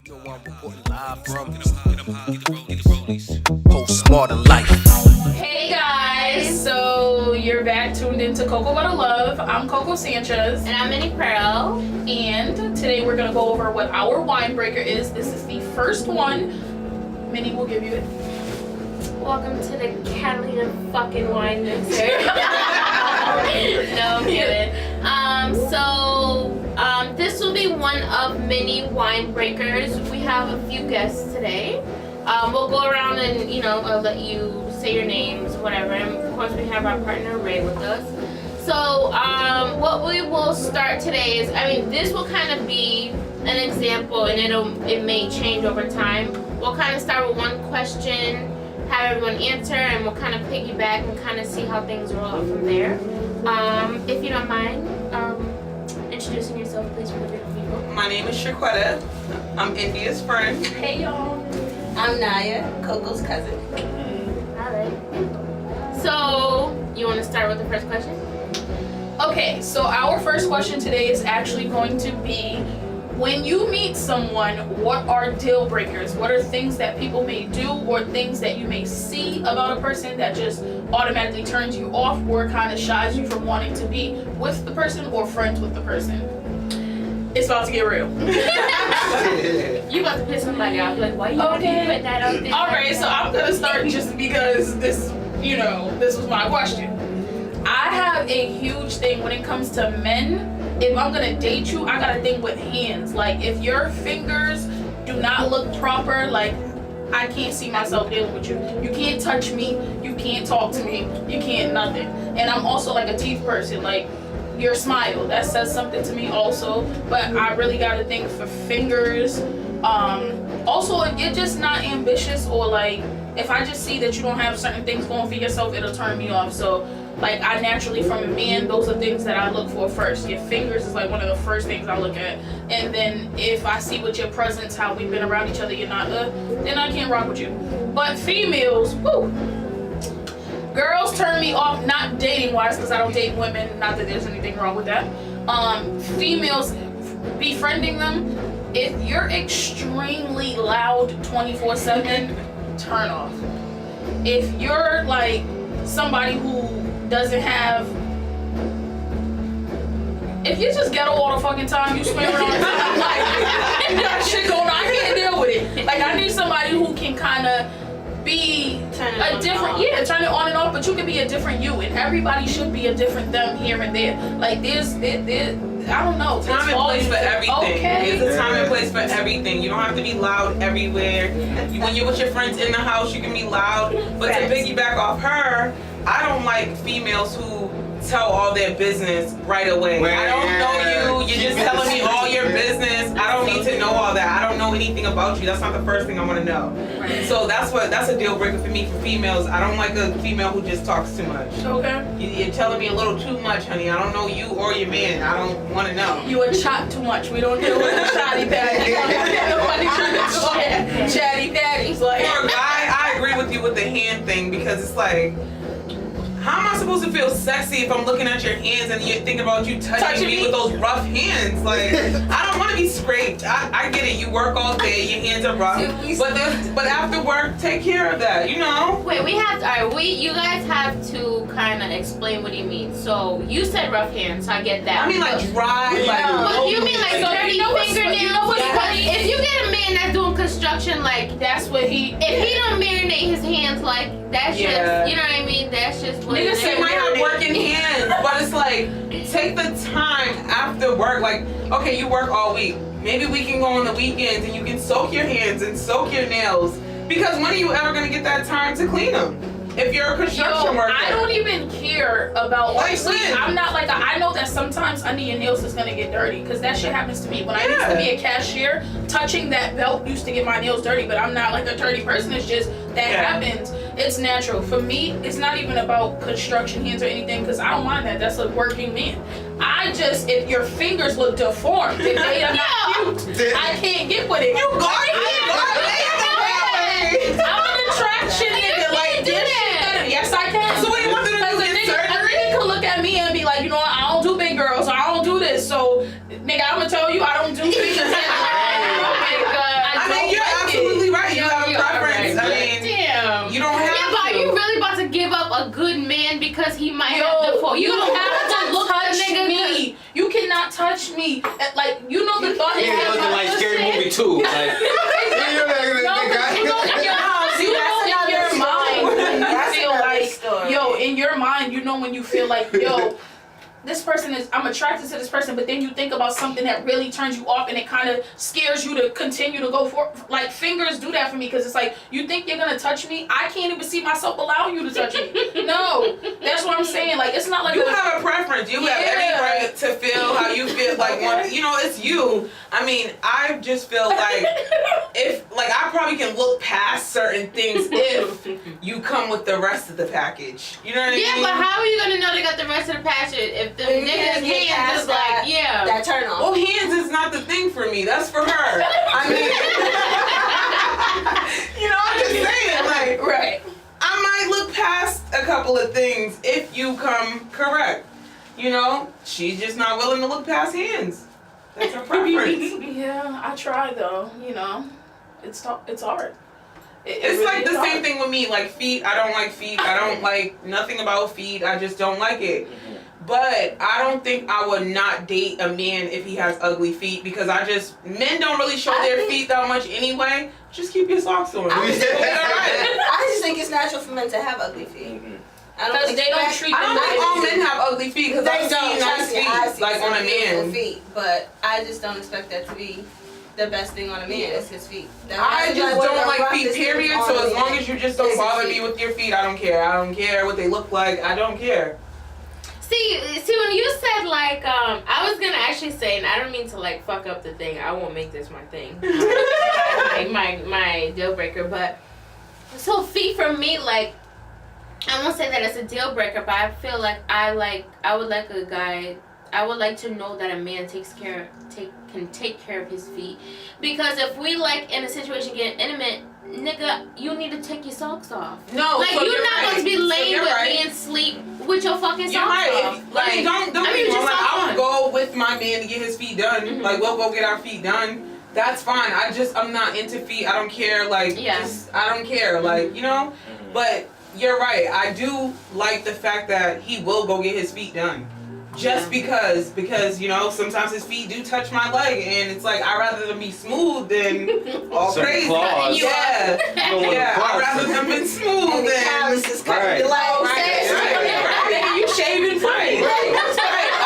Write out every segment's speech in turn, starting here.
know I'm reporting live from Postmodern Life. Hey guys, so you're back tuned into Coco Butta Love. I'm Coco Sanchez. And I'm Minnie Pearl. And today we're going to go over what our wine breaker is. This is the first one. Minnie will give you it. Welcome to the Catalina fucking wine mixer. No, I'm kidding. This will be one of many wine breakers. We have a few guests today. We'll go around and, I'll let you say your names, whatever. And of course, we have our partner Ray with us. So, what we will start today is, this will kind of be an example, and it may change over time. We'll kind of start with one question, have everyone answer, and we'll kind of piggyback and kind of see how things roll out from there. If you don't mind, introducing yourself, please, for the beautiful people. My name is Shaquetta. I'm India's friend. Hey y'all. I'm Naya, Coco's cousin. Alright. So, you want to start with the first question? Okay, so our first question today is actually going to be, when you meet someone, what are deal breakers? What are things that people may do or things that you may see about a person that just automatically turns you off or kind of shies you from wanting to be with the person or friends with the person? It's about to get real. You about to piss somebody off. Like, why you putting that out there? Alright, so I'm going to start just because this was my question. I have a huge thing when it comes to men. If I'm gonna date you, I gotta think with hands. Like, if your fingers do not look proper, like, I can't see myself dealing with you. You can't touch me, you can't talk to me, you can't nothing. And I'm also like a teeth person, like, your smile, that says something to me also. But I really gotta think for fingers. Also, if you're just not ambitious, or like, if I just see that you don't have certain things going for yourself, it'll turn me off. So, like, I naturally, from a man, those are things that I look for first. Your fingers is like one of the first things I look at. And then if I see with your presence, how we've been around each other, you're not, then I can't rock with you. But females, whoo, girls turn me off, not dating wise, because I don't date women, not that there's anything wrong with that. Females, befriending them, if you're extremely loud 24/7, turn off. If you're like somebody who doesn't have, if you just ghetto all the fucking time, you swear all the time, like, you got shit going on, I can't deal with it. Like, I need somebody who can kind of be a different, turn it on and off, but you can be a different you, and everybody should be a different them here and there. Like, there's I don't know. Time and place for everything. Okay. There's a time and place for everything. You don't have to be loud everywhere. When you're with your friends in the house, you can be loud. But to piggyback off her, I don't like females who tell all their business right away. I don't know you. You're just telling me all your business. I don't need to know all that. I don't know anything about you. That's not the first thing I want to know. Right. So that's a deal breaker for me for females. I don't like a female who just talks too much. Okay. You're telling me a little too much, honey. I don't know you or your man. I don't want to know. You a chat too much. We don't deal with the chatty patty. Nobody trying to talk chatty patties. Like, for a guy, I agree with you with the hand thing, because it's like, how am I supposed to feel sexy if I'm looking at your hands and you're thinking about you touching me with those rough hands? Like, I don't want to be scraped. I get it. You work all day. Your hands are rough. But after work, take care of that, Wait, you guys have to kind of explain what you mean. So, you said rough hands, so I get that. I mean, like, dry, But you mean like dirty fingernails? If you get a man that's doing construction, like, that's what if he don't marinate his hands, like, that's just, you know what I mean? That's just what niggas say might have working hands, but it's like, take the time after work. Like, okay, you work all week. Maybe we can go on the weekends and you can soak your hands and soak your nails. Because when are you ever going to get that time to clean them? If you're a construction worker. I don't even care about, I'm not like, I know that sometimes under your nails is going to get dirty, because that shit happens to me. When I used to be a cashier, touching that belt used to get my nails dirty, but I'm not like a dirty person. It's just, that happens. It's natural. For me, it's not even about construction hands or anything, because I don't mind that. That's a working man. If your fingers look deformed, if they are not cute, I can't get with it. I'm an attraction nigga. Like, this shit better. Yes, I can. So what do you want them to do? A nigga can look at me and be like, you know what, I don't do big girls, so I don't do this. So, nigga, I'm gonna tell you, I don't do fingers. I mean, you're absolutely right. You have a preference. I mean, damn. you don't have Yeah, but are to. you really about to give up a good man because he might have the fault? You don't have to look at touch nigga. me. You cannot touch me. Like, you know the thought. Yeah, looking like Scary Movie 2. Like, in your mind, you know when you feel like, yo, this person is, I'm attracted to this person, but then you think about something that really turns you off and it kind of scares you to continue to go for, like, fingers do that for me, because it's like, you think you're gonna touch me? I can't even see myself allowing you to touch me. No, that's what I'm saying. Like, it's not like you have a preference. You have every right to feel how you feel. Like, you know, it's you. I mean, I just feel like I probably can look past certain things if you come with the rest of the package. You know what I mean? Yeah, but how are you gonna know they got the rest of the package if the nigga's hands is like, that turn on? Well, hands is not the thing for me. That's for her. I mean, you know, I'm just saying, like, right. I might look past a couple of things if you come correct. You know, she's just not willing to look past hands. That's her preference. Yeah, I try though. You know, it's hard. It's really like the hard. same thing with me. Like feet, I don't like feet. I don't like nothing about feet. I just don't like it. But I don't think I would not date a man if he has ugly feet, because men don't really show their feet that much anyway. Just keep your socks on. I just think it's natural for men to have ugly feet. Because they don't treat them. I don't think all men have ugly feet, because I've seen nice feet, like on a man. Feet, but I just don't expect that to be the best thing on a man. It's his feet. I just don't like feet, period. So as long as you just don't bother me with your feet, I don't care. I don't care what they look like. I don't care. See, when you said, like, I was gonna actually say, and I don't mean to, like, fuck up the thing. I won't make this my thing. my deal breaker, but, so feet for me, like, I won't say that it's a deal breaker, but I feel like I would like a guy, I would like to know that a man can take care of his feet. Because if we, like, in a situation getting intimate, nigga, you need to take your socks off. No, like, so you're not going to be laying with me and sleep with your fucking socks off. Like, don't get me wrong. Like, I'll go with my man to get his feet done. Mm-hmm. Like, we'll go get our feet done. That's fine. I'm not into feet. I don't care. Like, I don't care. Like, you know? But you're right. I do like the fact that he will go get his feet done. Just because, you know, sometimes his feet do touch my leg, and it's like, I'd rather them be smooth than all crazy. Claws. Yeah, I'd rather them be smooth than calluses cutting your leg. Right. You shaving free. I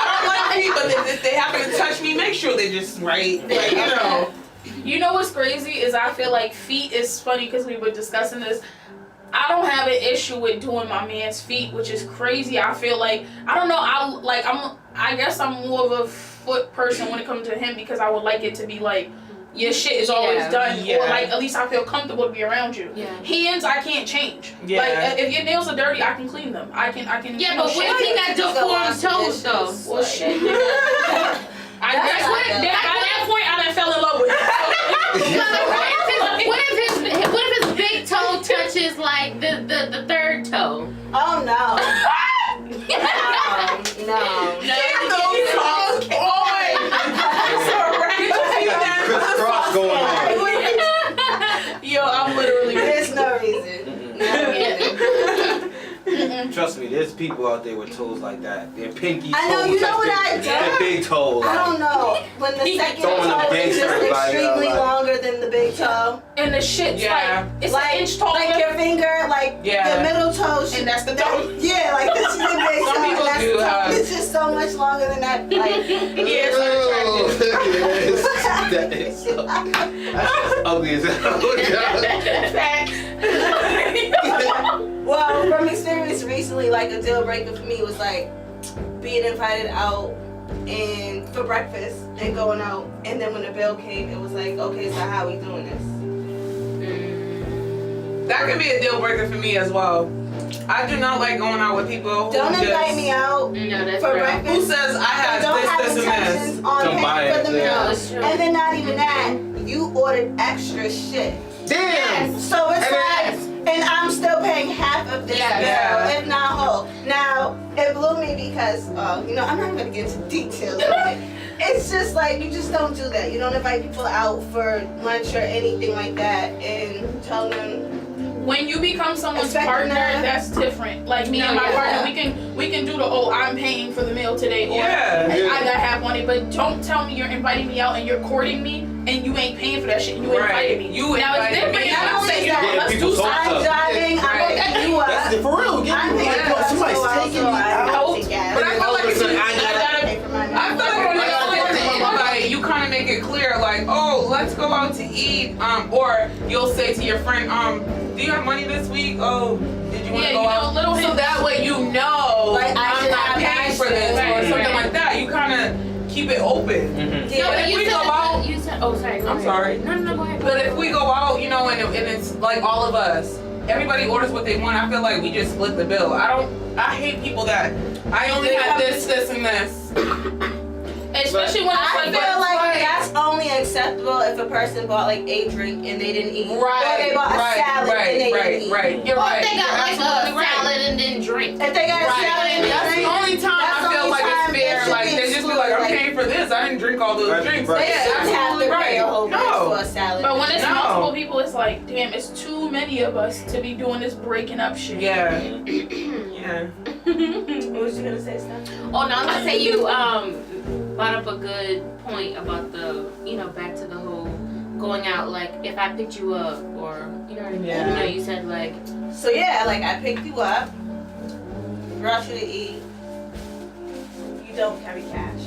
don't like feet, but if they happen to touch me, make sure they're just right. Like, you know. You know what's crazy is I feel like feet is funny because we were discussing this. I don't have an issue with doing my man's feet, which is crazy. I feel like, I don't know, I guess I'm more of a foot person when it comes to him, because I would like it to be like, your shit is always done, or like, at least I feel comfortable to be around you. Hands, I can't change. Like, if your nails are dirty, I can clean them. I can. Yeah, but what if he got deformed toes though? Well, shit. By that point, I done fell in love with him. What if his big toe touches like the third toe? Oh no. No. Get those socks on. Crisscross going on. Yo, I'm literally. There's no reason. Trust me, there's people out there with toes like that. Their pinky toes. I know, you know what I do? Their big toe. I don't know. When the second toe is just extremely longer than the big toe. And the shit's like, it's like an inch taller. Like your finger, like the middle toe. And that's the toe. Yeah, like this is the big toe. Some people and that's do the toe. have. It's just so much longer than that. Like, Yeah, it's That is so, that's just ugly as hell. well, from experience recently, like a deal breaker for me was like being invited out and for breakfast and going out, and then when the bill came, it was like, okay, so how we doing this? That could be a deal breaker for me as well. I do not like going out with people. Don't invite me out for breakfast. Who says I have don't have this, and this? intentions on Don't buy paying for it, the meal. And then not even that, you ordered extra shit. Damn! So it's like, and I'm still paying half of this bill, if not whole. Now, it blew me because, I'm not gonna get into details. But it's just like you just don't do that. You don't invite people out for lunch or anything like that and tell them. When you become someone's Expect partner, that. that's different. Like me and my partner, we can do the I'm paying for the meal today, or I gotta have money. But don't tell me you're inviting me out and you're courting me and you ain't paying for that shit. You invited me. You now it's invited different. me. Not only is that, let's do People's hopes something. up. Driving, I'm picking you up. That's it, for real. I'm picking you up. Somebody's taking me out. But I feel like if you, Pay for my meal. I feel like when you invite, you kind of make it clear, like, oh, let's go out to eat, or you'll say to your friend, do you have money this week? Oh, did you want to go out? Little So that way you know, Like, I I'm should not have paying for this, Right, or something right. like that. You kind of keep it open. Mm-hmm. Yeah, But if we go out, You said. Oh, sorry. Go I'm ahead. sorry. No, go ahead. But if we go out, and it's like all of us, everybody orders what they want. I feel like we just split the bill. I hate people that I only had this, and this. Especially when it's I like feel that. like that's only acceptable if a person bought like a drink and they didn't eat. Or Right, they bought a salad and they didn't eat. right. You're Well, right. if they got You're like a absolutely right. salad and then drink. If they got a salad and That's drink, the only time that's I the feel only like it's time fair. it should Like be they just be excluded, like, I'm like- paying for this. I didn't drink all those Right, drinks. right. they Yeah, shouldn't have absolutely to pay a right. whole bunch for a No. salad. But when it's No. multiple people, it's like, damn, it's too many of us to be doing this breaking up shit. Yeah. Yeah. What was you gonna say, Steph? Oh no, I'm gonna say you brought up a good point about the back to the whole going out. Like if I picked you up, or you know what I mean. Yeah. You said like. So yeah, like I picked you up, brought you to eat. You don't carry cash.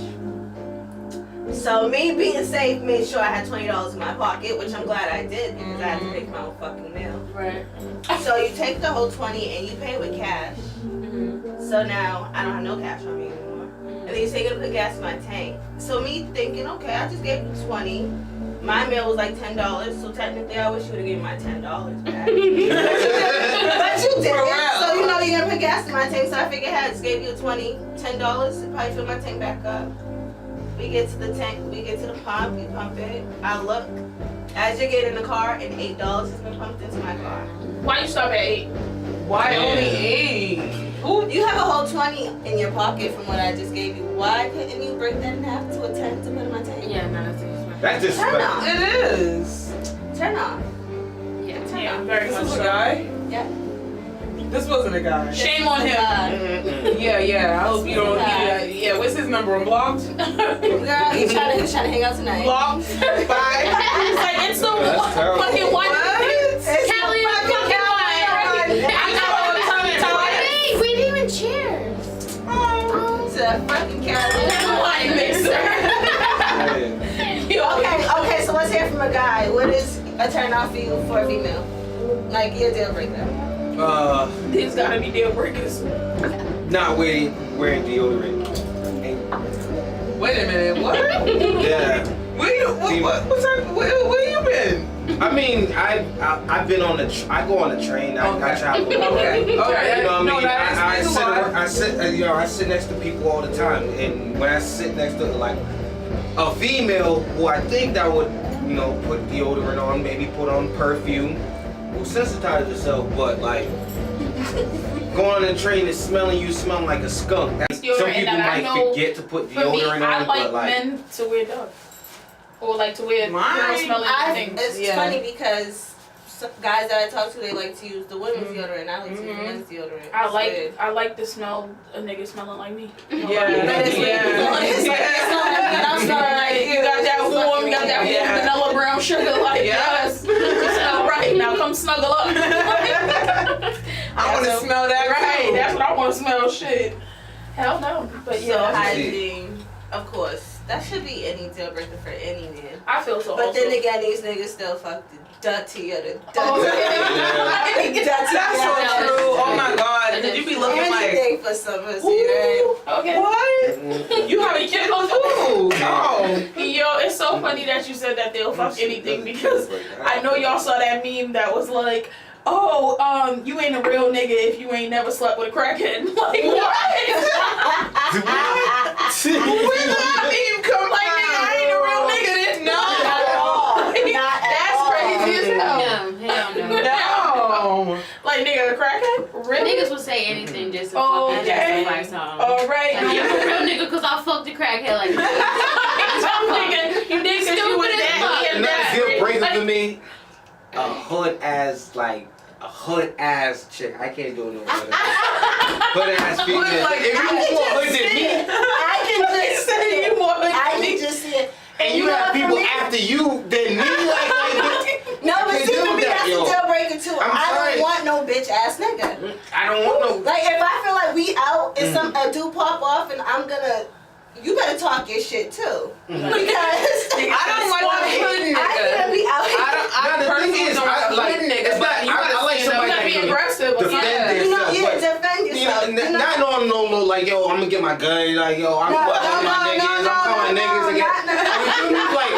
So me being safe made sure I had $20 in my pocket, which I'm glad I did because I had to make my own fucking meal. Right. So you take the whole 20 and you pay with cash. So now I don't have no cash on me anymore. And then you say you're gonna put gas in my tank. So me thinking, okay, I just gave you 20. My meal was like $10, so technically I wish you would have given my $10 back. But you didn't. So you're gonna put gas in my tank. So I figured, hey, I just gave you $10, probably fill my tank back up. We get to the tank, we get to the pump, you pump it. I look, as you get in the car, and $8 has been pumped into my car. Why you stop at 8? Why Yeah. only 8? You have a whole 20 in your pocket from what I just gave you. Why couldn't you break that in half to a 10 to put in my tank? Yeah, no, that's disrespectful. That's just Turn off. It is. Turn off. Yeah. Yeah, very This much was a so. guy? Yeah. This wasn't a guy. Shame on him. Yeah. I hope you don't. Yeah. What's his number? Unblocked? Girl, he's trying to hang out tonight. Blocked? Bye. It's like, it's the That's terrible. fucking one. It's Kelly, the fucking Kelly. I know. Wait, we didn't even cheers. It's a fucking Kelly. Wine mixer. Okay, so let's hear from a guy. What is a turn off for you for a female? Like your deal breaker. These gotta be deal breakers. Not wearing deodorant. Wait a minute. What? Yeah. Where you been? I mean, I've been on I go on the train. I travel. Okay. You know what I mean? That explains a lot. I sit next to people all the time, and when I sit next to like a female who I think that would, put deodorant on, maybe put on perfume, will sensitize yourself, but like going on the train and smelling you smelling like a skunk. Some Deodorant people that I might know forget to put For me, deodorant I on, like but like men to wear Dove. Or like to wear girl smelling things. It's funny because guys that I talk to, they like to use the women's deodorant. I like to use men's deodorant. I like the smell a nigga smelling like me. I'm sorry, like You got that warm, you got that warm vanilla brown sugar, like yes. You smell right. Now come snuggle up. I want to smell that Right, too. that's what I want to smell. Shit. Hell no. But So yeah, hygiene, of course. That should be any deal breaker for any man. I feel so. But also. then again, these niggas still fuck the dirty or the dirty. Oh, dirty That's so true. Oh my God. Did you be looking like, anything for some pussy, right? Okay. what? You haven't kicked on food. No. Yo, it's so funny that you said that they'll fuck anything because I know y'all saw that meme that was like, oh, you ain't a real nigga if you ain't never slept with a crackhead. Like, what? Where did that meme come from? Like, nigga, I ain't a real nigga then. No. Not at all. Not at That's all. crazy as hell. Hell no. No. Like, nigga, a crackhead? Really? niggas will say anything just to Oh, fucking okay. justify something. All right. Like, I'm a real nigga because I fucked a crackhead like that. You think that you was Stupid as fuck. that And that's deal breaker like, for me. A hood ass chick. I can't do no hood ass female. Like, If you was more hood than me, I can just see it. I can just see it. and you know have what, people for me- after you than me, No, but can't see, deal for with me, that, that's yo. a deal breaker too. I'm I sorry. don't want no bitch ass nigga. I don't want no. Like, if I feel like we out and a dude pop off and I'm gonna, you better talk your shit too. Because I don't like a hood nigga. I can't be out here. Now, the thing personally is, don't like I a like. hood nigga, It's but not. you I gotta like stand up. somebody you gotta that be can aggressive. defend Yeah. themselves. You know, but- defend You yourself. know, not no, like, yo, I'm gonna get my gun, like, yo, I'm fucking my niggas, I'm calling niggas again. Like,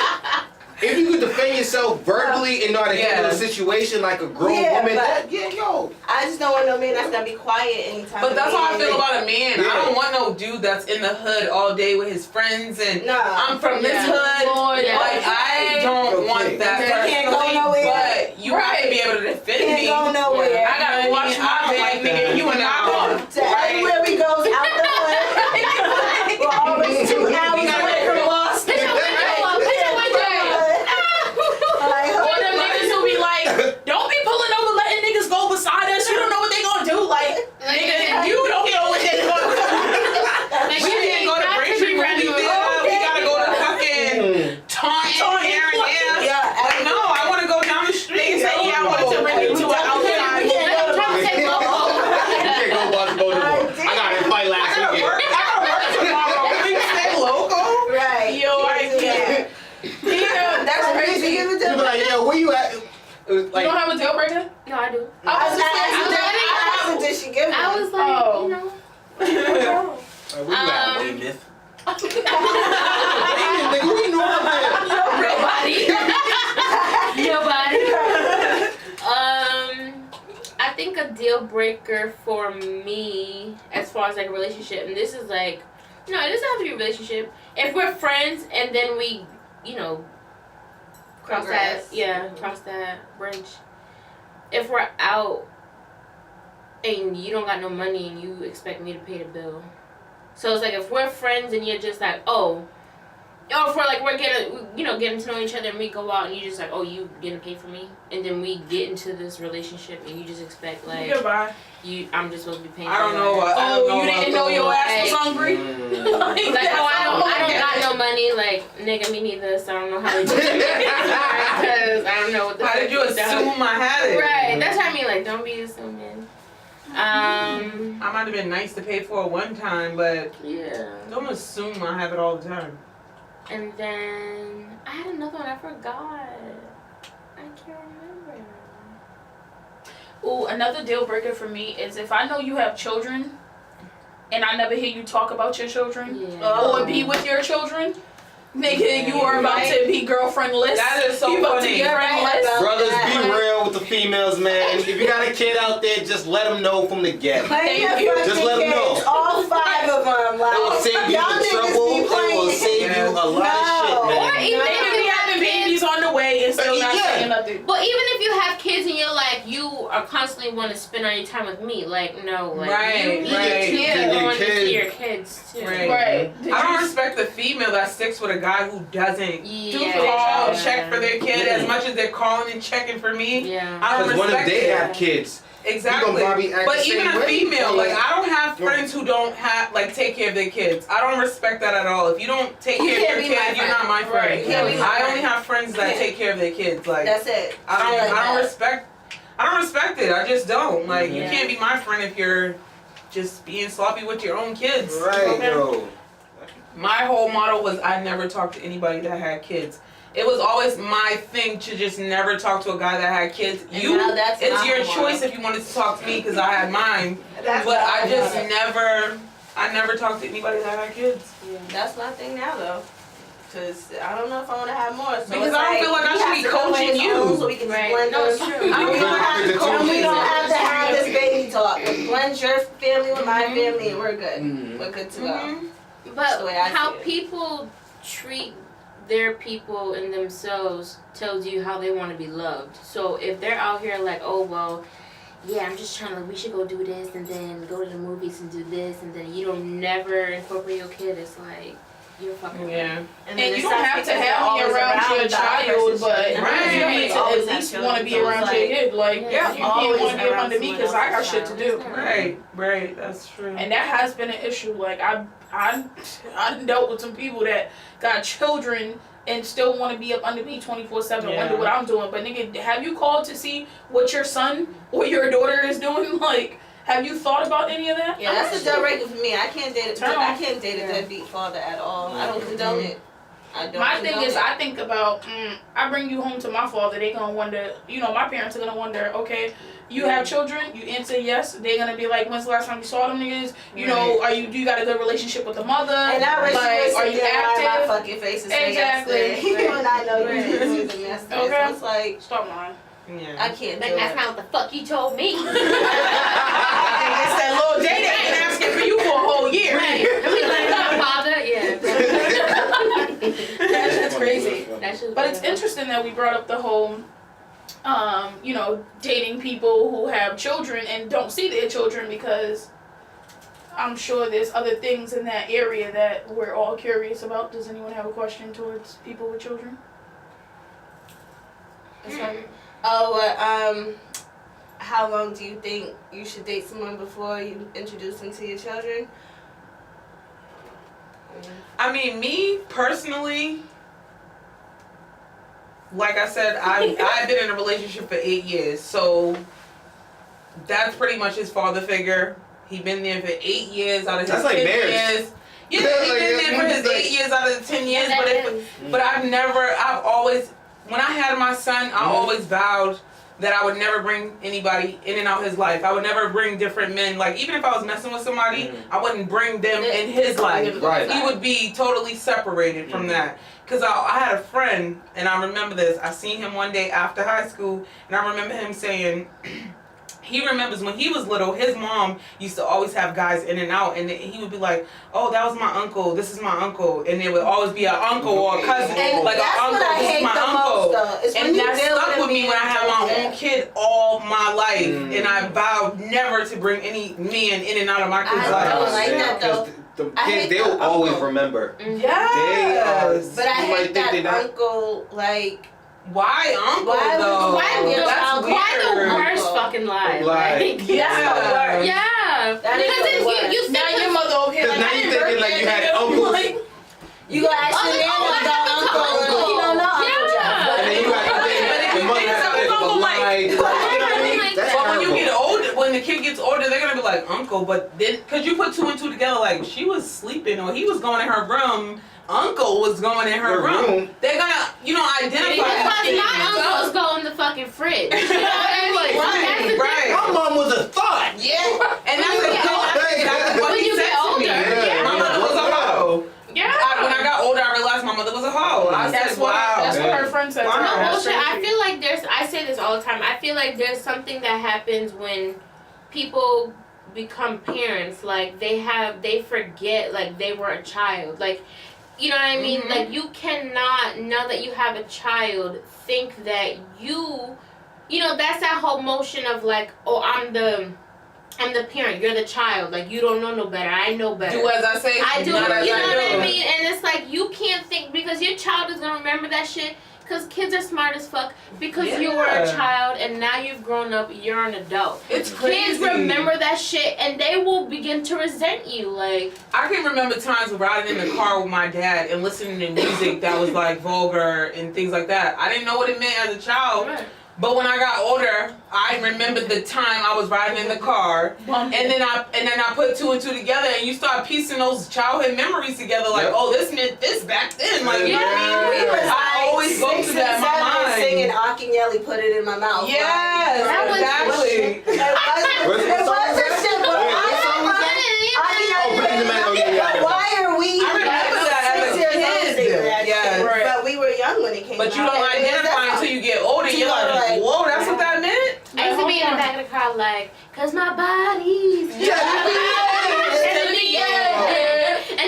if you could defend yourself verbally and know how to handle a situation like a grown woman, yo. I just don't want no man that's gonna be quiet anytime. But that's how I feel about a man. Yeah. I don't want no dude that's in the hood all day with his friends and No. I'm from this Yeah. hood. Lord, yeah. Like, I don't want that They can't go personally, nowhere. but you have to be able to defend Can't me. go nowhere. I gotta watch my I don't bag, like nigga. that. You are not going. So everywhere we goes out the hood, we're always 2 hours away from Boston. Put your window up. Put your window up. Or them niggas who be like, don't be pulling over, letting niggas go beside us. You don't know what they gonna do. Like, nigga, you don't know what they gonna do. Like, We can't go to Braintree movie theater. We gotta go to fucking Taunton here and there. Yeah, Like, no, I want to go down the street. Niggas say, yeah, I wanted to bring you to an outside. I'm trying to say You can't go watch go to war. I got in a fight I last gotta weekend. work. I gotta work tomorrow. Can we stay local? right. Yo, I can't. Yeah, that's crazy. You You be like, yo, where you at? Like, You don't have a deal breaker? No, I do. I was just I saying, did she give me? I was like, Oh. you know. where you at, Um, Weymouth? Nigga, what you doing up there? Nobody. I think a deal breaker for me, as far as like a relationship, and this is like, no, it doesn't have to be a relationship. If we're friends and then we, you know, cross that bridge. If we're out and you don't got no money and you expect me to pay the bill. So it's like if we're friends and you're just like, oh, or if we're getting to know each other and we go out and you just like, oh, you gonna pay for me, and then we get into this relationship and you just expect like goodbye. I'm just supposed to be paying. I don't for know. it. Oh, you didn't know your ass was Like- hungry? Like, oh, I don't got no money. Like, nigga, me neither. So I don't know how to do it because I don't know what the. How fuck did you is done. assume I had it? Right. That's what I mean. Like, don't be assuming. I might have been nice to pay for it one time, but Yeah. don't assume I have it all the time. And then I had another one. I forgot. I can't remember. Ooh, another deal breaker for me is if I know you have children and I never hear you talk about your children Yeah. or be with your children, nigga, you are about to be girlfriendless. That is so you about funny. to get friendless. Brothers, be real with the females, man. If you got a kid out there, just let them know from the get. Thank you. Just let them know. All 5 of them. Like, It will save you y'all the niggas trouble. be It will playing. save you a lot of shit, Or man. even They if could be you have having kids. babies on the way and still not Yeah. saying nothing. But even if you have kids and you're like, you are constantly want to spend all your time with me, like, no, like, Right, you need right. to Yeah. be going Your into kids. your kids too. Right. Right. Did I don't you- respect the female that sticks with a guy who doesn't Yeah. call, check for their kid as much as they're calling and checking for me. Yeah. I don't Because what if respect they it. have kids? Exactly. You gonna probably act But the even same a way. female, like I don't have Yeah. friends who don't have take care of their kids. I don't respect that at all. If you don't take You care of can't your be my kid, you're friend. not my friend. Right. You can't be my I friend. only have friends that Yeah. take care of their kids. Like That's it. I don't Like that. respect it. I just don't. Like you Yeah. can't be my friend if you're just being sloppy with your own kids. Right, Okay? yo. My whole motto was I never talked to anybody that had kids. It was always my thing to just never talk to a guy that had kids. And You, now that's it's my your motto. choice if you wanted to talk to me because I had mine. That's But my I just motto. I never talked to anybody that had kids. That's my thing now, though. Cause I don't know if I want to have more. So Because it's I don't like, feel like I he should has be to come with coaching his you. own So we can just Right. blend No, those. it's true. I don't feel like I The should two coach And we you. don't have to have this baby talk. Like, blend your family with my Mhm. family, and we're good. Mhm. We're good to go. Mhm. That's the But way I how see it. people treat their people and themselves tells you how they want to be loved. So if they're out here like, oh well, yeah, I'm just trying to, we should go do this and then go to the movies and do this and then you don't never incorporate your kid, it's like, you're fucking Yeah. And you don't have to have me around your child, but you need to at least want to be around your kid. Like, you can't want to be around me because I got shit to do. Right, that's true. And that has been an issue. Like, I dealt with some people that got children and still want to be up under me 24/7 and wonder what I'm doing. But nigga, have you called to see what your son or your daughter is doing? Like, have you thought about any of that? Yeah, that's a deal breaker for me. I can't date a deadbeat father at all. I don't condone it. My thing is, I think about, I bring you home to my father, they gonna wonder, my parents are gonna wonder, okay, you have children, you answer yes, they're gonna be like, when's the last time you saw them niggas? You know, do you got a good relationship with the mother? And I like, are you active? My fucking face and exactly. When I know you're doing the mess. Okay. So it's like, stop lying. Yeah. I can't do like, it. that's not what the fuck you told me. It's that little day they've been asking for you for a whole year. Right. I mean, like, my father, That's crazy. But it's interesting. interesting that we brought up the whole, dating people who have children and don't see their children, because I'm sure there's other things in that area that we're all curious about. Does anyone have a question towards people with children? How long do you think you should date someone before you introduce them to your children? I mean, me personally, like I said, I've been in a relationship for 8 years, so that's pretty much his father figure. He been there for 8 years out of his 10 years. Yeah, he been there for his 8 years out of the 10 years. But I've always, when I had my son, I always vowed that I would never bring anybody in and out his life. I would never bring different men. Like, even if I was messing with somebody, I wouldn't bring them in his life. Right. He would be totally separated from that. Because I had a friend, and I remember this. I seen him one day after high school, and I remember him saying, he remembers when he was little, his mom used to always have guys in and out, and he would be like, oh, that was my uncle, this is my uncle. And there would always be an uncle or a cousin. And like an uncle, this is my uncle. And that stuck with me when I had my own kid all my life. And I vowed never to bring any men in and out of my kid's life. I don't like that though. The kids, they'll always remember. Yes. But I hate that uncle, like, why uncle though? Why the worst fucking lie? Like, Yeah. Yeah. That is because the you Now your mother over here Because like, now you thinking like you had uncles. you gonna ask your nana about uncle, and you don't know Uncle Jeff. And then you got the mother has to lie. But when you get older, when the kid gets older, they're gonna be like uncle. But then, cause you put two and two together, like she was sleeping or he was going in her room. Uncle was going in her room. They're gonna, identify. Because my uncles go in the fucking fridge. You know what I mean? Right. My mom was a thought. Yeah. And that's what when he you said get to older, me. yeah. My mother was a hoe. Yeah. When I got older, I realized my mother was a hoe. I That's said, what wow. that's what her friend said. Wow. No That's bullshit. I crazy. feel like I say this all the time. I feel like there's something that happens when people become parents. Like they forget like they were a child. Like, you know what I mean? Like you cannot, now that you have a child, think that that's that whole motion of like, oh, I'm the parent, you're the child. Like you don't know no better. I know better. Do as I say. I do. You know not as what I I do. mean? And it's like you can't think because your child is gonna remember that shit. Because kids are smart as fuck. Because you were a child and now you've grown up, you're an adult. It's crazy. Kids remember that shit and they will begin to resent you. Like, I can remember times riding in the car with my dad and listening to music that was like vulgar and things like that. I didn't know what it meant as a child. right. But when I got older, I remembered the time I was riding in the car, and then I put two and two together, and you start piecing those childhood memories together. Like, oh, this meant this back then. Like, you know what I mean? We was I always go to that in my mind. Singing Akinyele, put it in my mouth. Yes, That was exactly. It was a shit, but why are we? I remember that as a kid. Yes. Right. But we were young when it came out. But you don't identify until you get older. You're like, whoa, that's what that meant? I used to be in the back of the car like, cause my body's and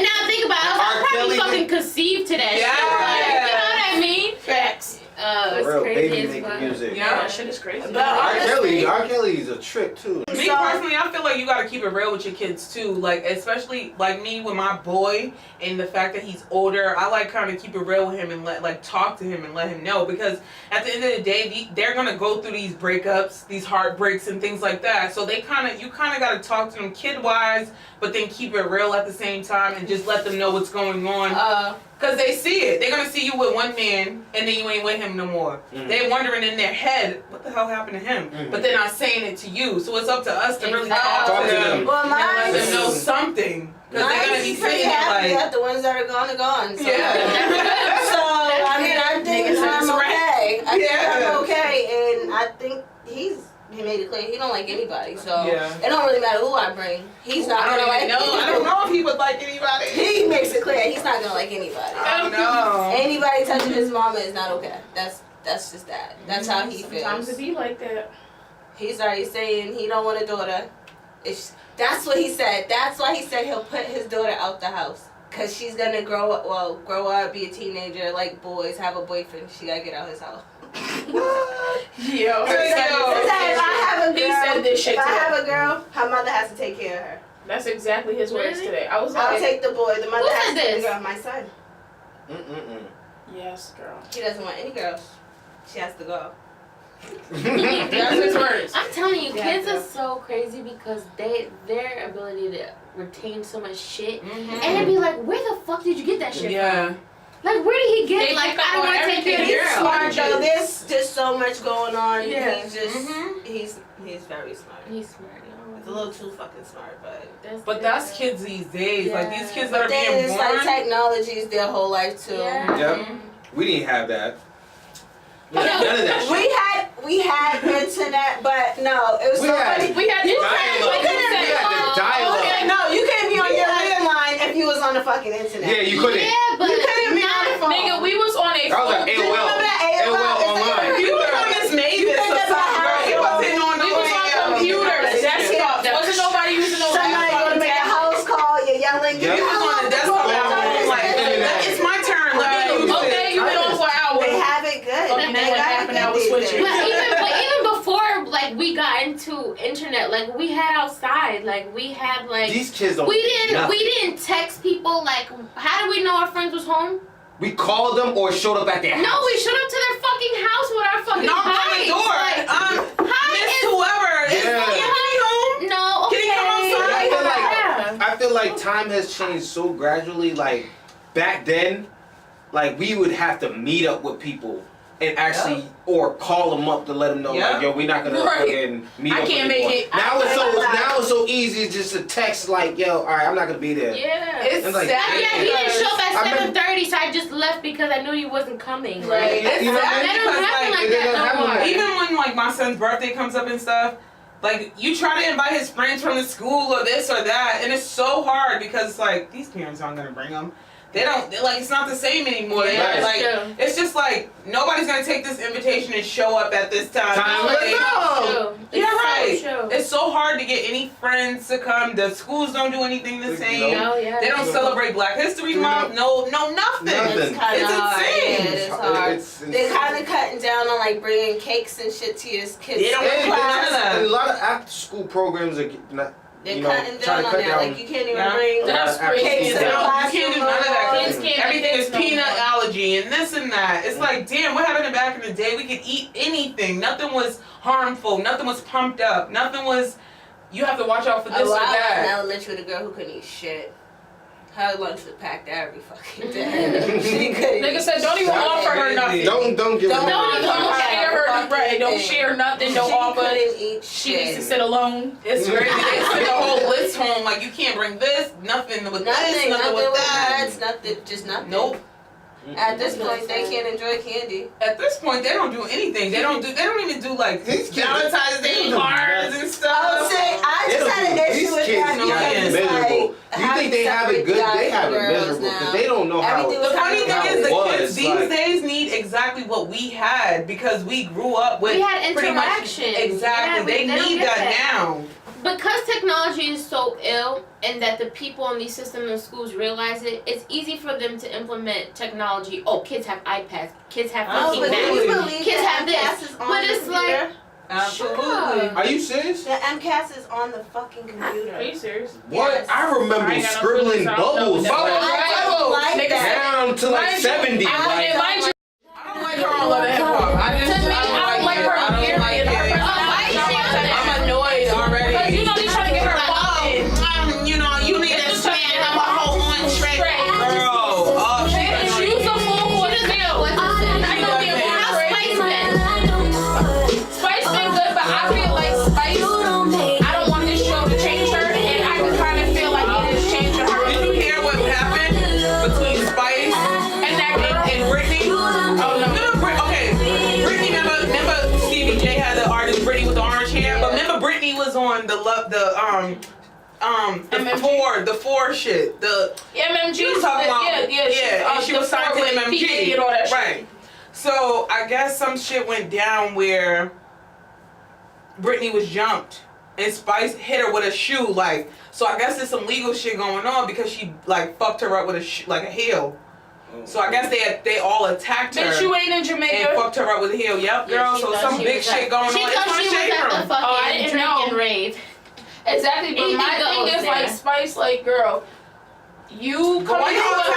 now think about it, I was probably fucking conceived to that shit. Like, you know what I mean? Facts. Oh, it's real, crazy baby as make fuck. music. Yeah. That shit is crazy. But R. Kelly's a trip too. Me personally, I feel like you gotta keep it real with your kids too. Like, especially like me with my boy and the fact that he's older, I like kind of keep it real with him and talk to him and let him know, because at the end of the day, they're gonna go through these breakups, these heartbreaks and things like that. So you kind of gotta talk to them kid wise, but then keep it real at the same time and just let them know what's going on. Because they see it. They're going to see you with one man and then you ain't with him no more. Mm-hmm. They're wondering in their head, what the hell happened to him? Mm-hmm. But they're not saying it to you. So it's up to us to really talk to them and let them know something. Because they're going to be saying it like... the ones that are gone are gone. So. Yeah. So, I mean, I think I'm okay. I think I'm okay. And I think he made it clear he don't like anybody, so it don't really matter who I bring. He's not gonna like. I don't know if he would like anybody. He makes it clear he's not gonna like anybody. Oh no. Anybody touching his mama is not okay. That's just that. That's how he feels. Sometimes it be like that. He's already saying he don't want a daughter. That's what he said. That's why he said he'll put his daughter out the house. Cause she's gonna grow up, be a teenager like boys, have a boyfriend. She gotta get out his house. Yo. If I have a girl, He said this shit if I today. have a girl, her mother has to take care of her. That's exactly his words Really? today. I was I'll like, take the boy. The mother Who has said to take the this? girl. My son. yes, girl. He doesn't want any girls. She has to go. That's his words. I'm telling you, Yeah, kids girl. are so crazy because their ability to retain so much shit, Mm-hmm. and it'd be like, where the fuck did you get that shit Yeah. from? Like, where did he get? They Like, pick up I don't on want to take care of everything. this He's girl. smart though. There's just so much going on. Yeah. He's just Mhm. he's very smart. He's smart. No. He's a little too fucking smart, but. But that's kids these days. Like these kids that But are then being it's born. like technology is their whole life too. Yeah. Yep. We didn't have that. We had none of that shit. We had internet, but no, it was We somebody. We had you dialogue. We had the dialogue. Okay, no, you couldn't be on your landline if you was on the fucking internet. Yeah, you couldn't. Yeah, but You couldn't be on the phone. Nigga, we was on a That was like Do you remember that AOL AOL? online. You was on this Mavis or think something, about girl. You how- wasn't on we was on computers, desktops. Wasn't nobody using no Somebody go to make a house call, you're yelling. Yeah. You was on the desktop at home like, it's my turn. Let me use Okay, it. you been on for hours. They have it good. Okay, They then what got it happened? good I was these switching. days. but even before, like, we got into internet, like, we had outside, like, we had, like, These kids don't. we nothing. didn't text people, like, how do we know our friends was home? We called them or showed up at their house. No, we showed up to their fucking house with our fucking Knock on the bikes. door. Like, Hi, Miss whoever. Is Yeah. anybody home? no, okay. Can you come outside? I feel like time has changed so gradually. Like back then, like we would have to meet up with people and actually or call them up to let them know like, yo, we're not gonna Right. fucking meet I up can't anymore. make it. Now it's so easy just to text like, yo, all right, I'm not gonna be there. Yeah. It's I'm like, sad. Yeah, he didn't show up I at remember- 7:30, so I just left because I knew he wasn't coming. Right. Like, It's You know, sad that don't because, happen like it that doesn't no happen more. like- even when like my son's birthday comes up and stuff, like you try to invite his friends from the school or this or that, and it's so hard because like these parents aren't gonna bring them. They don't like it's not the same anymore. They Right. like True. it's just like nobody's gonna take this invitation and show up at this time. Like, no. True. You're It's right. so true. It's so hard to get any friends to come. The schools don't do anything the same. No, yeah. They don't celebrate Black History Month. No, nothing. Nothing. It's kind It's of hard. insane. Yeah, it's hard. It's They're kind of cutting down on like bringing cakes and shit to your kids. They don't Yeah, do none of and that. a lot of after school programs are not. They're You know, cutting trying down to on cut that. down. Like you can't even Yeah. bring That's Yeah, crazy. cakes You to the can't do classroom. none of that. no Kids more. can't Everything have is kids no peanut more. allergy and this and that. It's like, damn, what happened back in the day? We could eat anything. Nothing was harmful. Nothing was pumped up. Nothing was, you have to watch out for this Oh, or I was in that. elementary with a girl who couldn't eat shit. Her lunch was packed every fucking day. She couldn't Nigga eat said, don't even That's offer her crazy. nothing. Don't give them Don't any- even Don't share her fucking right. Don't thing. share nothing. Don't She offer. couldn't eat She shit. needs to sit alone. It's crazy. They send a whole list home like you can't bring this, nothing with this, Nothing nothing with that. nuts, nothing, just nothing. Nope. At this point, they can't enjoy candy. At this point, they don't do anything. They don't even do like These kids- Valentine's they Day don't do cards nothing. and stuff. I would say I They just don't had an do- issue these with kids that be because acting it's miserable. like You think they have it good? They have it miserable because they don't know how. Everything The was funny how thing it is, the was, kids these like- days need exactly what we had because we grew up with. We had pretty much- interaction. Exactly. Yeah, they don't need get that now. because technology is so ill and that the people on these systems in schools realize it, it's easy for them to implement technology. Oh, kids have iPads, kids have fucking But do you Macs, believe kids the have MCAS this. is on But the it's computer? like, Absolutely. Are you serious? The MCAS is on the fucking Are computer. you serious? What? Yes. I remember I ain't got no scribbling feelings, I don't know bubbles what that like, I don't like Nigga, that. down to like Mind you, 70. I Like, mind you, I don't like her on Love and Hip Hop. I just to me, I don't like her I don't period. like Her it. personality. I'm annoyed already. Cause you know they trying to get her Like, fucking. you know, you need to expand on my whole one tray. Girl, oh, she Bitch, annoying use me. a full course meal. I know the how amount Spice been? Spice been good, but I feel like Spice. I don't want this show to change her, and I can kind of feel like it is changing her. Did you hear what happened between Spice And that girl. and Britney? Oh no. Britney, remember Stevie J had the artist Britney with the orange hair, but remember Britney was on the four shit. MMG. You was talking about yeah. and she was signed to MMG, and all that shit. right? So I guess some shit went down where Britney was jumped and Spice hit her with a shoe, like. So I guess there's some legal shit going on because she like fucked her up with a heel. So I guess they all attacked her. Bitch, you ain't in and Jamaica. fucked her up with a heel. Yep, Yeah, girl. she So thought some she big was shit at- going She on. thought It's she my was shade at the room. fucking Oh, I didn't drink know. and rave. Exactly, but Anything my goes thing is like there. Spice, like girl, you But why coming y'all to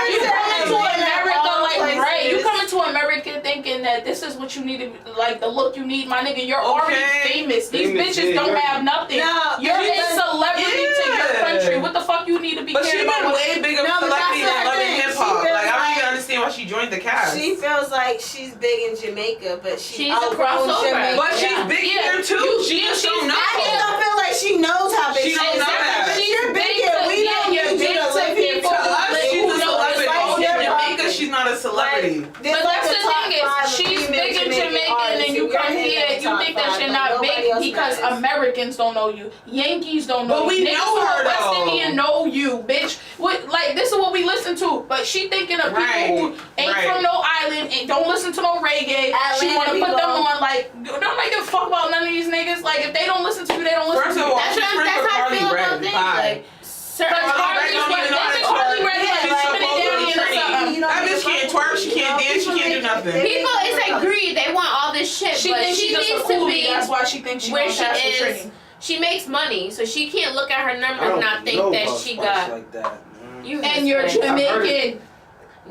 turn America all like right? places? You coming to America thinking that this is what you need to like the look you need, my nigga. You're already Okay. famous. These Famous, bitches yeah, don't you're- have nothing. No, You're a she's- celebrity to your Yeah. country. What the fuck you need to be But she caring been about? way bigger No, but celebrity that's than her Love and thing. Hip She Hop. feels Like I don't like- even understand why she joined the cast. She feels like she's big in Jamaica, but She's a outgrown crossover. Jamaica. But she's Yeah. big Yeah. here too. You- She yeah, just she's don't know. I just don't feel like she knows how big She don't know that. She's You're big here. to- We yeah, don't you're need you big to to live here. people To To us, Like, she's who a knows celebrity. Spice In Girl. Jamaica, she's not a celebrity. There's But like that's a the top thing is, five of she's female big in Jamaican Jamaica, and artists, then you you're come hitting here, that you top think that five, you're but not nobody big else because matters. Americans don't know you, Yankees don't know But we you, niggas know from her, West though. Indian know you, bitch. What like this is what we listen to, but she thinking of Right, people who ain't right. from no island and don't listen to no reggae. She Atlanta wanna put them people. on like don't make a fuck about none of these niggas. Like if they don't listen to you, they don't listen First to of you. all, That's she's how friends with I Carly feel about Rae. things. Hi. Like, certain Cause Carly's don't even know how to Carly twerk. Rae Yeah, like like, spinning supposed to down be in or pretty. something. You know, That bitch can't twerk, she can't dance, she can't do nothing. people, it's like greed. They want all this shit, She but thinks she she's just needs a to coolie. be That's why she thinks she where gonna she pass the is. training. She makes money, so she can't look at her I numbers don't and not think know that about she Spice got. like that, man. You And you're Spice. Jamaican.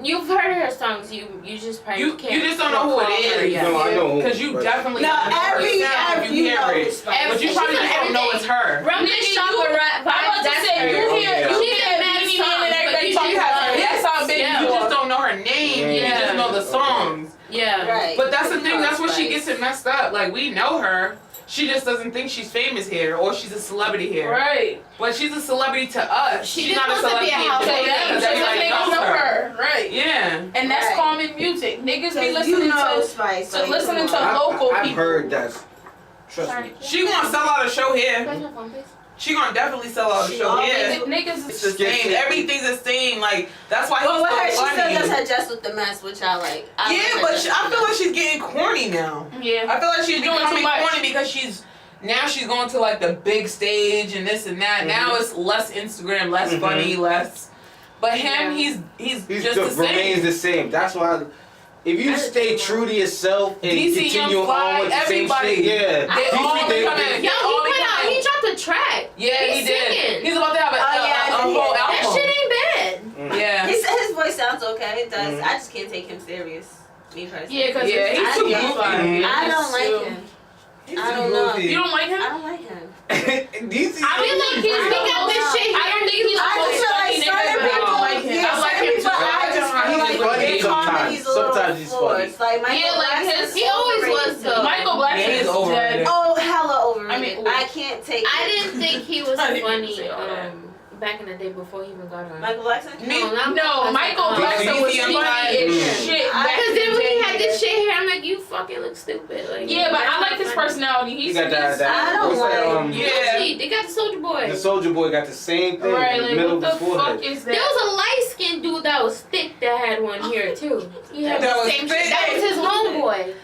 You've heard her songs. You just probably You can't. just don't know who it recall her is. yet. No, I know. Because you but- definitely No, know her every sound if you you know hear it's it. Spice. But you She's probably on just don't know it's her. Rum Nigga, and you- chocolate I'm rap about vibes. to That's say, her. you hear, yeah. you She hear did mad Beanie Man songs, and but everybody you talking just about her. don't- That's how big Yeah. You you just are. don't know her name. You Yeah. just know the songs. Yeah. Right. But that's the You thing. know That's where she Spice. gets it messed up. Like we know her. She just doesn't think she's famous here or she's a celebrity here. Right. But she's a celebrity to us. She she's just not a wants to be celebrity a in household Jamaica name. because Just everybody niggas knows know her. her. Right. Yeah. And that's Right. common music. Niggas be You listening know to Spice. so like, listening come to on. local I've people. heard that. Trust me. She gonna sell out a show here. She gonna definitely sell out a She show always here. Niggas It's is the same. Everything's the same. Like that's why Well, with her, he's she so still funny. does her Just with the Mess, which I like. I Yeah, like her but Just I with the feel like Mess. she's getting corny now. yeah. I feel like she's Doing becoming too much. corny because she's going to like the big stage and this and that. Now it's less Instagram, less Mhm. funny, less. But him, Yeah. he's He just the remains same. the same. That's why, if you stay true to yourself and DC continue Young Fly, on with the everybody. same shit, yeah. They all DC, becoming- Yo, all he put out. becoming- He dropped a track. Yeah, he He's did. singing. He's about to have a Oh, yeah, I did whole hear that. That album. shit ain't bad. Yeah. His voice sounds okay. It does. Mhm. I just can't take him serious. Me personally. Yeah, because Yeah, he's too I goofy. I don't like him. He's I too don't know. goofy. You don't like him? I don't like him. DC. I feel like he's I don't got know. this shit. I don't think he's I just feel like certain I people, don't like him. yeah, I like certain him people, too. I just He's feel like funny their sometimes. comedy's a little Sometimes he's funny. forced. Like Michael Yeah, like Blackson his- He always overrated. was though. Michael Blackson Yeah, he's is overrated. dead. Oh, hella overrated. I mean, I can't take it. I didn't think he was I didn't even funny say all that. back in the day before he even got on. Michael Blackson? No, not No, Michael Blackson was DC funny as Mm. shit. I- back Because in then the when he day. had this shit hair, I'm like, you fucking look stupid. Like, Yeah, but that's I like not his funny. personality. He He's got that. I don't What's that? like- Yeah. Gucci, they got the Soldier Boy. The Soldier Boy got the same thing right. in the Like middle what of the his forehead. fuck is There that? was a light skinned dude that was thick that had one here too. He had That the was same thick? shit. That was his homeboy.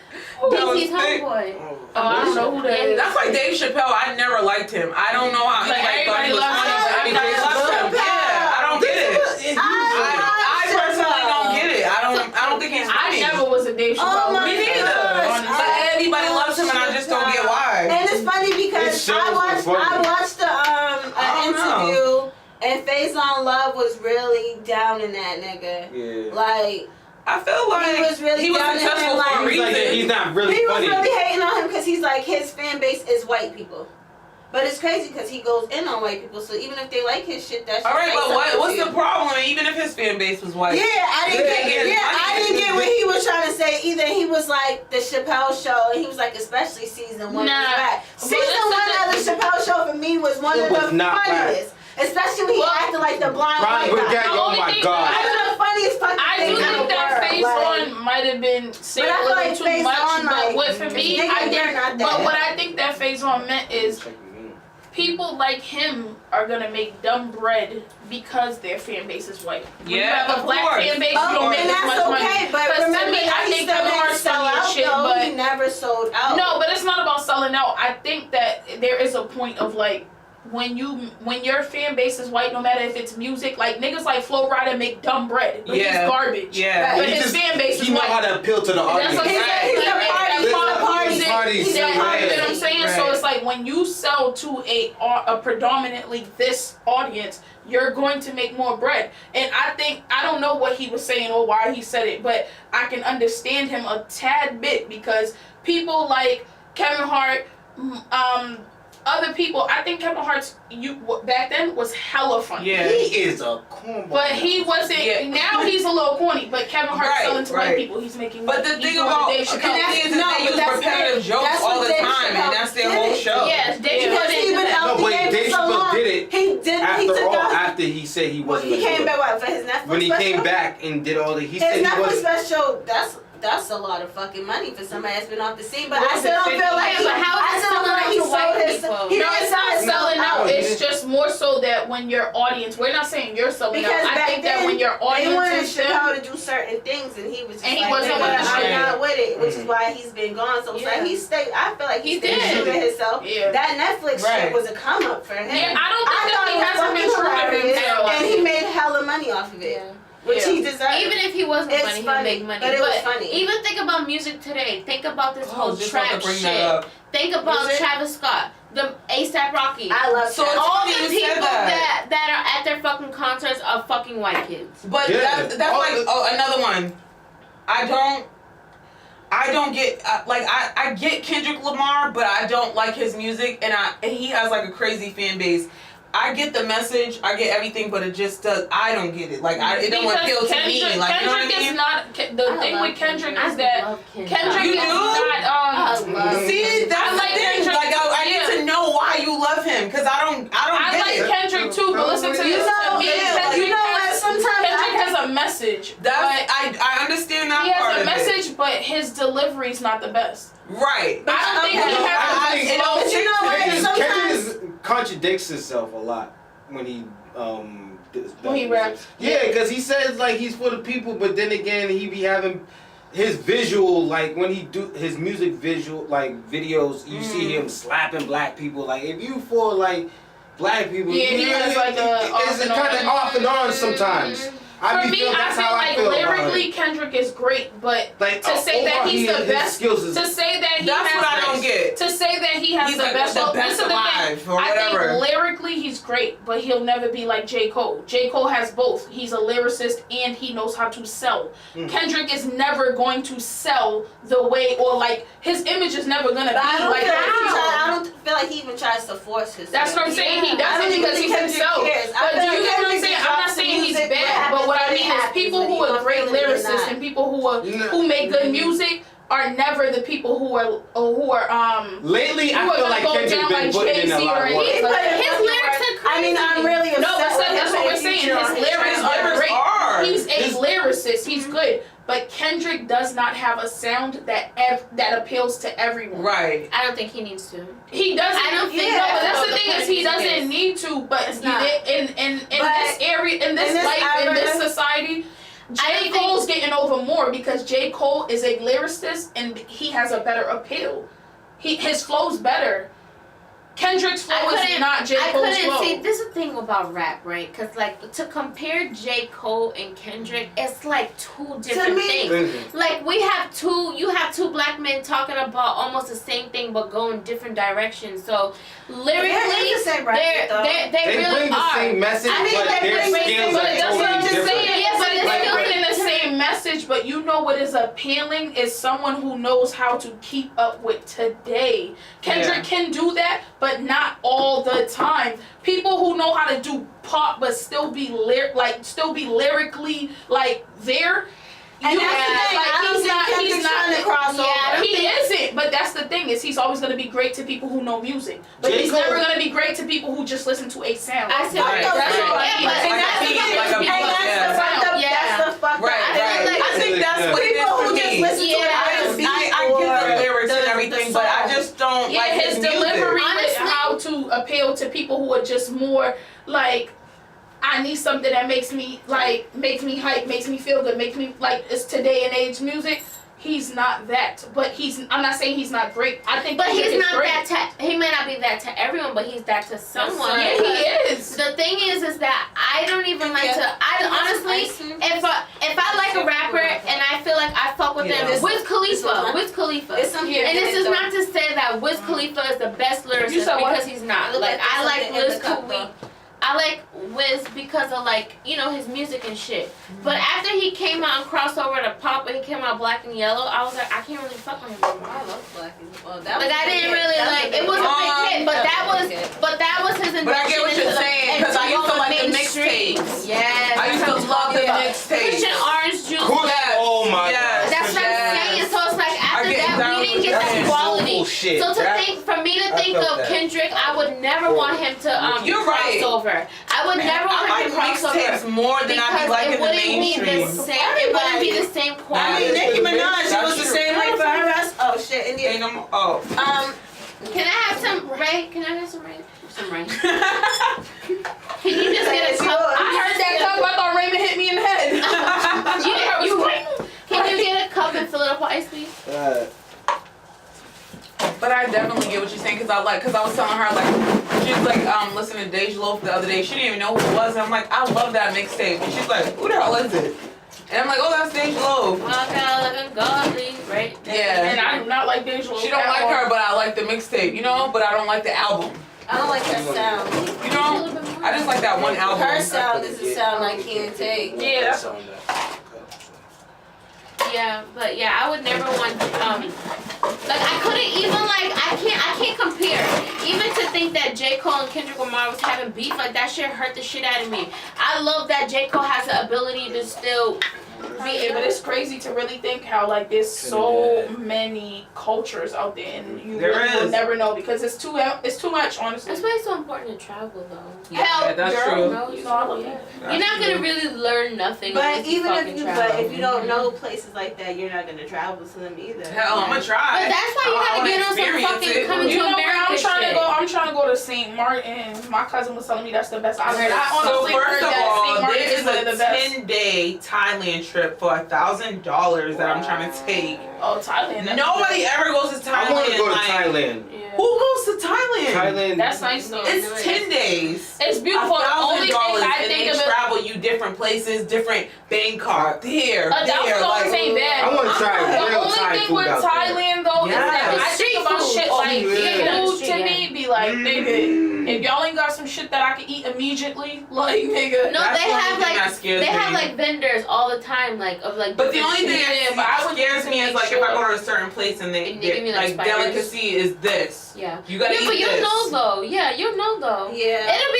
That was DC He's thick. homeboy. Oh, I don't know who that is. That's like Dave Chappelle. I never liked him. I don't know how Like, anybody thought he was everybody funny, loves but everybody Dave loves him. Chappelle. Yeah, I don't get it. I personally don't get it. I don't think he's I funny. never was a Dave Chappelle. Oh my Me neither. gosh. But everybody loves him, and I just don't get why. And it's funny His because shows I were funny. watched an I don't know. interview and Faison Love was really down in that nigga. Yeah. Like I feel like He was really down in successful him, like- for a He's like, reason. he's not really he was funny. really hating on him because he's like his fan base is white people. But it's crazy because he goes in on white people, so even if they like his shit, that's All right, but what's the problem? Even if his fan base was white. Yeah, I didn't Yeah, get. yeah, I didn't get what he was trying to say either. He was like the Chappelle show, and he was like, especially season 1 was Nah. back. Well, Season that's 1 of the Chappelle show for me was one It of was the not bad. funniest, especially when he acted like the blind Brian white guy. Burgett, oh only my thing- god. That was the funniest fucking I thing do in think the that world. phase Like, one might have been saying But I a feel little like too phase much. on, But like, what for me, nigga, I they're think, not but that. what I think that phase one meant is people like him are gonna make dumb bread because their fan base is white. When you Yeah, have a of black course. fan base, you don't make and as that's much okay, money. but 'Cause to remember me, that I he think still Kevin didn't Hart's sell funny as out, shit, though. but He never sold out. no, but it's not about selling out. I think that there is a point of like when your fan base is white, no matter if it's music, like niggas like Flo Rida make dumb bread, but Yeah. he's garbage. Yeah. But He his just- fan base is He know white. how to appeal to the That's audience. what I'm saying. He's a Like, party- that he's a pop party- music, party he's that singer, pop, you know yeah. what I'm saying? Right. So it's like when you sell to a predominantly this audience, you're going to make more bread. And I don't know what he was saying or why he said it, but I can understand him a tad bit because people like Kevin Hart, other people, I think Kevin Hart's back then was hella funny. Yeah. He is a cornball. But he wasn't. Yeah. Now he's a little corny. But Kevin Hart's Right, selling to right. white people. He's making. But the he's thing doing about Dave Chappelle. comedians is No, they but use that's repetitive it. jokes That's all what the Dave time, Chappelle and that's their did whole it. show. Yes, Dave Because Chappelle he been did out No, the but game Dave for so Chappelle long. did it He did. He after took all, out. after he said he Well, wasn't he gonna came do it. back for his Netflix When he special. came back and did all the, he His said he Netflix wasn't. special. That's a lot of fucking money for somebody that's been off the scene. But What I was still it, don't 50? feel like Yeah, he. but how is I it still don't selling feel like out he to sold white his. people? He No, didn't it's sell not his selling out. out. he It's didn't. just more so that when your audience, we're not saying you're selling Because out. I back think then, that when your they audience wanted is them, Chappelle to do certain things, and he was just And he like, wasn't "Nigga, with the I'm shit." not with it, which is Mhm. why he's been gone. So it's like Yeah. he stayed. I feel like he He stayed did. true to himself. Yeah. That Netflix Right. shit was a come up for him. Yeah, I don't think that thought he it was hasn't been fucking true to hilarious, himself. and he made hella money off of it, which Yeah. he deserved. Even if he wasn't It's funny, he would funny, make money. but it was funny. Even think about music today. Think about this Oh, whole just about trap to bring shit. that up. Think about Music? Travis Scott, the A$AP Rocky. I love So that. it's all funny the you people said that. that are at their fucking concerts are fucking white kids. But Yeah. that's All like the- another one. I don't get I get Kendrick Lamar, but I don't like his music, and he has like a crazy fan base. I get the message, I get everything, but it just does. I don't get it. Like it don't Because appeal to me. Kendrick, Like you know what I Kendrick mean? is not. The thing with Kendrick is I that love Kendrick. Kendrick You is do? not. I love See, that's I the like thing. Kendrick. Like I Yeah. need to know why you love him, because I don't I get like it. Kendrick too, but listen to You this. know, To me, yeah, Kendrick you know what? has- Sometimes Kendrick has a message. That's but I understand that he part has a of it. message, but his delivery is not the best. Right. I don't think Okay. he No, has I a think- good flow. But you know what? Kendrick Sometimes contradicts himself a lot when he does When he music. raps. Yeah, because he says like he's for the people, but then again he be having his visual, like when he do his music visual like videos, you see him slapping black people. Like if you for like black people, Yeah, he has, like, a off it's and kind of on. off and on sometimes. For me, I that's feel how like feel about lyrically him. Kendrick is great, but Like, to say that overall, he's the his best, skills is to say that he That's has what I don't get. to say that he has He's the like best, the well, best this is the alive thing. or I whatever. think lyrically he's great, but he'll never be like J. Cole. J. Cole has both. He's a lyricist and he knows how to sell. Kendrick is never going to sell the way, or like his image is never gonna be But like I that. don't feel like he even tries to force his. That's what I'm saying. He I does don't it even because think he's Kendrick himself. cares. I But feel do like you get what I'm Kendrick saying? just I'm not drops the saying he's music, bad, but what I mean is people who are great lyricists and people who make good music are never the people who are Lately, You I are feel gonna like go Kendrick down been like putting in a Jay-Z lot or of work. He put in His fucking lyrics work. are crazy. I mean, I'm really upset. No, that's with what him we're saying. featuring His on lyrics track. are great. are. He's a lyricist. He's good. But Kendrick does not have a sound that appeals to everyone. Right. I don't think he needs to. He doesn't. I don't think no, but that's that's the what thing the is he point doesn't is. need to. But It's not. in But this area, in this life, in this era- society, J. Cole's getting over more because J. Cole is a lyricist and he has a better appeal. His flow's better. Kendrick's flow is not J. Cole's flow. See, this is the thing about rap, right? Because, like, to compare J. Cole and Kendrick, it's like two different things. Like, you have two black men talking about almost the same thing but going different directions. So, lyrically, they really bring the are. same message, but their skills are totally different. They're bringing the same message, but you know what is appealing is someone who knows how to keep up with today. Kendrick can do that, but not all the time. People who know how to do pop but still be lyrically like there. And that's the thing. He's not the crossover. Yeah, he isn't. But that's the thing is he's always going to be great to people who know music. But he's never going to be great to people who just listen to a sound. I see. That's all I mean. That's the fuck. I think that's what it is for me. I get the lyrics and everything, but I just don't like his delivery with how to appeal to people who are just more like, I need something that makes me hype, makes me feel good, makes me like it's today and age music. He's not that, but I'm not saying he's not great. I think, but he's not great. that. He may not be that to everyone, but he's that to someone. Yeah, he is. The thing is that I don't even like to. I honestly, if I like a rapper and I feel like I fuck with them, Wiz Khalifa, and this is not to say that Wiz Khalifa is the best lyricist because he's not. Like I like Wiz Khalifa. I like Wiz because of his music and shit. But after he came out and crossed over to pop and he came out Black and Yellow, I was like, I can't really fuck with him anymore. I love Black and Yellow. I didn't really it was a big hit, but that was his invention. But I get what you're saying because I used to like the mixtapes. Yes. I used to love the mixtapes. Christian Orange Juice. Oh my God. That's what I'm saying. So it's like after that we didn't get that quality. So for me to think of Kendrick, I would never want him to cross over. I would never want him to cross over. Mixtapes more than I be liking the mainstream. It wouldn't be the same quality. I mean, Nicki Minaj, it was the same way for her. Oh shit, India. Can I have some Ray? Can I have some Ray? Some Ray. Can you just get a cup? I heard that cup. I thought Raymond hit me in the head. Can you get a cup and fill it up with ice, please? But I definitely get what you're saying because I was telling her she was listening to Deja Loaf the other day. She didn't even know who it was. And I'm like, I love that mixtape. And she's like, who the hell is it? And I'm like, oh, that's Deja Loaf. Looking godly, right? Yeah. And I do not like Deja Loaf. She don't like her, but I like the mixtape, but I don't like the album. I don't like her sound. I just like that one album. Her sound is a sound I can't take. Yeah. Yeah, but I would never want I couldn't even I can't compare. Even to think that J. Cole and Kendrick Lamar was having beef, that shit hurt the shit out of me. I love that J. Cole has the ability to still be but it's crazy to really think how there's so many cultures out there and you really will never know because it's too much, honestly. That's why it's so important to travel though. Yeah, that's true. You're not gonna really learn nothing. But if you don't know places like that, you're not gonna travel to them either. Hell, I'm gonna try. But that's why you gotta get on some fucking coming to America. I'm trying to go to St. Martin. My cousin was telling me that's the best. I heard. So first of all, there is a 10-day Thailand trip for $1,000 that I'm trying to take. Oh, Thailand. Nobody ever goes to Thailand. I want to go to Thailand. Yeah. Who goes to Thailand? That's nice though. It's 10 days. It's beautiful. The only thing I think of travel you different places, different Bangkok, there. $1,000 ain't bad. I want to try real Thai food out there. The only thing with Thailand though is that I think about shit food to me be like, nigga, if y'all ain't got some shit that I can eat immediately, nigga. No, they have vendors all the time, But the only thing that scares me is if I go to a certain place and they give me delicacy is this. Yeah. You gotta eat but you'll this. know though. Yeah, you'll know though. Yeah. It'll be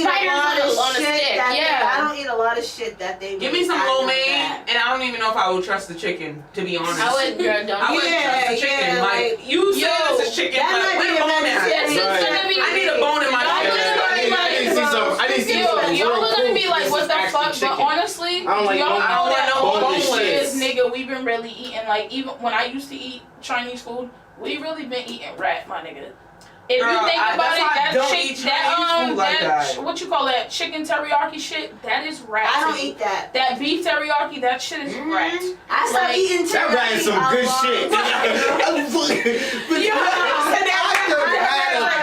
spiders on a stick. I don't eat a lot of shit that they give me some lo mein, and I don't even know if I would trust the chicken, to be honest. I wouldn't trust the chicken. You said this is chicken, but where the bone at? I need a bone in my chicken. I need to see some. Y'all are gonna be like, what the fuck? But honestly, y'all know that all these years, nigga, we've been really eating even when I used to eat Chinese food, we really been eating rat, my nigga. If Girl, you think that's about it, why I that don't chick, eat Chinese food like that. what you call that chicken teriyaki shit, that is rat. I to don't me. eat that. That beef teriyaki, that shit is rat. I stopped Like, eating That rat is teriyaki some a good long shit. Yeah.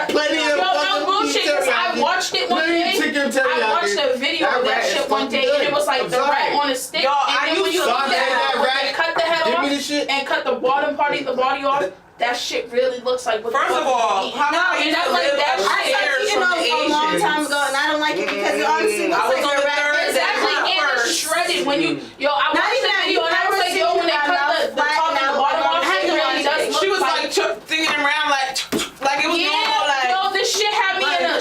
Plenty of Yo, no fucking bullshit, 'cause I teriyaki. watched it one Plenty day. chicken teriyaki. I watched a video That of that rat is shit one fucking day, and good. it was like I'm the sorry. rat on a stick. Yo, and I then when used you to eat love that, that rat. and cut the head Give off me the shit. and cut the bottom part of the body off, that shit really looks like what the First fuck of all, you eat. how about And you that's like live that upstairs shit. I started eating from those the a long Asians? time ago, and I don't like it because it honestly I looks was like on a the rat. third Exactly, day and it's first. shredded when you, yo, I Not watched even the that, video and I was like, yo, when they cut the top and the bottom off, it really does look She was like like thinking around like it was normal. Like, yo, this shit had me in a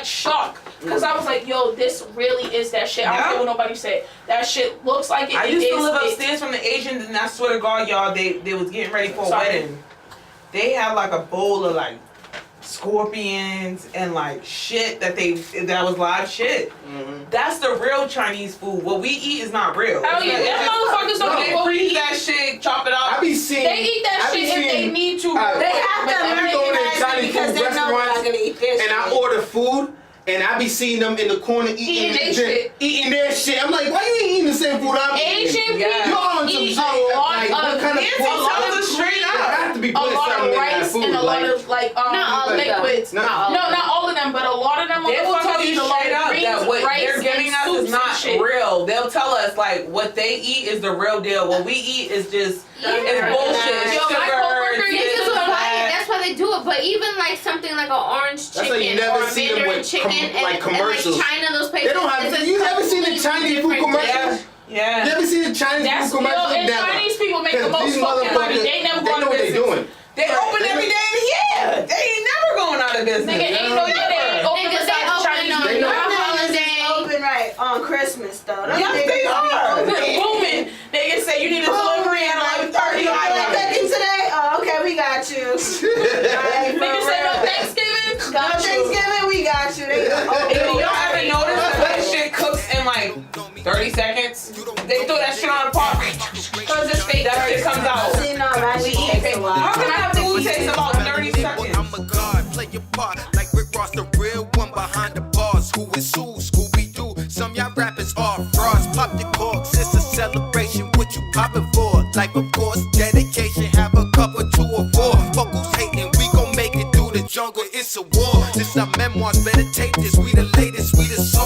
shock. Cause I was like, yo, this really is that shit. I don't Yeah. care what nobody said. That shit looks like it. I It used to is live it. upstairs from the Asians, and I swear to God, y'all, they was getting ready for a Sorry. wedding. They had like a bowl of like scorpions and like shit that was live shit. That's the real Chinese food. What we eat is not real. Hell It's yeah, not- them motherfuckers don't They get what we freeze eat. that shit, chop it up. I be seeing. They eat that I be shit if they seeing- need to. They have to I be going to Americanize Chinese it because food they know we're not restaurants gonna eat this and I shit. order food. And I be seeing them in the corner Eating eating their shit. eating their shit. I'm like, why you ain't eating the same food I'm eating? Asian Yeah. people You're on some eat shit. a lot Like, what of kind of Nancy food? tells us straight There up. has to be a putting lot something of in that rice food. and a lot like, of like Not all of them. liquids. Not all of No, them. not all of them, but a lot of them They will tell motherfuckers eat you a lot straight of up greens, that what rice, they're giving and us soups is and not shit. real. They'll tell us like what they eat is the real deal. What we eat is just it's bullshit. Yo, my Sugar, coworker this This is and why, that. that's why they do it. But even like something like an orange That's chicken why you never or a see them Mandarin with chicken like and commercials. like China, those places. They don't have. it's a You never seen the completely Chinese food different commercials? dish. Yeah. You ever seen the Chinese That's food commercials? and Never. Chinese people make the 'Cause most these fucking money. motherfuckers, They never they go out know of what they business. doing. They open They- every day of the year. They ain't never going out of business. Nigga, ain't no yeah, they ain't open Niggas, besides they the open Chinese on They know. your Them niggas holiday. is open right on Christmas though. Them Yes, niggas they be are. open. booming. They can say you need a delivery at 11:30. You want Nigga cooking today? Oh, okay, we got you. say no Thanksgiving. No Got you. Thanksgiving, we got you. They If open. y'all ever notice that that shit cooks in like 30 seconds, they throw that shit on the pot. Cause it's fake. That shit comes out. See, no, that shit takes a How while. can I have food taste about 30 seconds? I'm a god, play your part like Rick Ross, the real one behind the bars. Who is who? Scooby Doo. Some y'all rappers are frauds. Pop the corks, it's a celebration. What you poppin' for? Life, of course, dedication. Have a cup or 2 or 4. Fuck who's hating? We gon' make it through the jungle. It's a war. This our memoirs. Better take this. We the latest. We the song.